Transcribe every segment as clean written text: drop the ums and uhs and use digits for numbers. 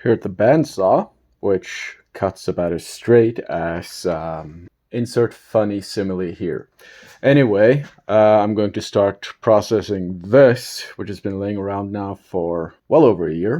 Here at the bandsaw, which cuts about as straight as insert funny simile here. Anyway, I'm going to start processing this, which has been laying around now for well over a year.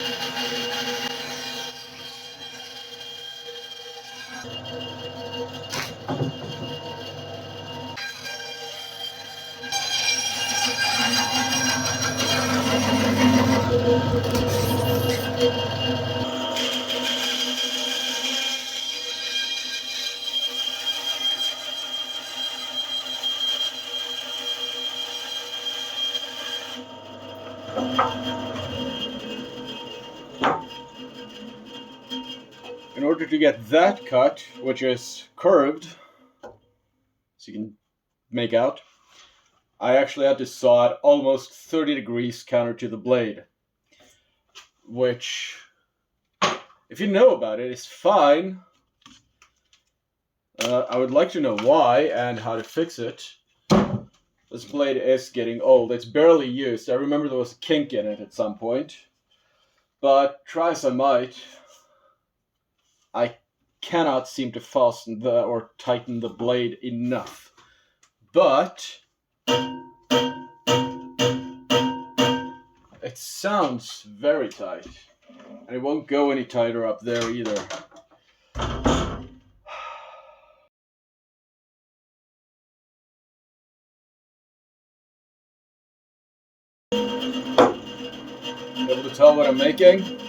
In order to get that cut, which is curved, as you can make out, I actually had to saw it almost 30 degrees counter to the blade, which, if you know about it, is fine. I would like to know why and how to fix it. This blade is getting old. It's barely used. I remember there was a kink in it at some point. But try as I might, I cannot seem to fasten or tighten the blade enough. But it sounds very tight. And it won't go any tighter up there either. Able to tell what I'm making?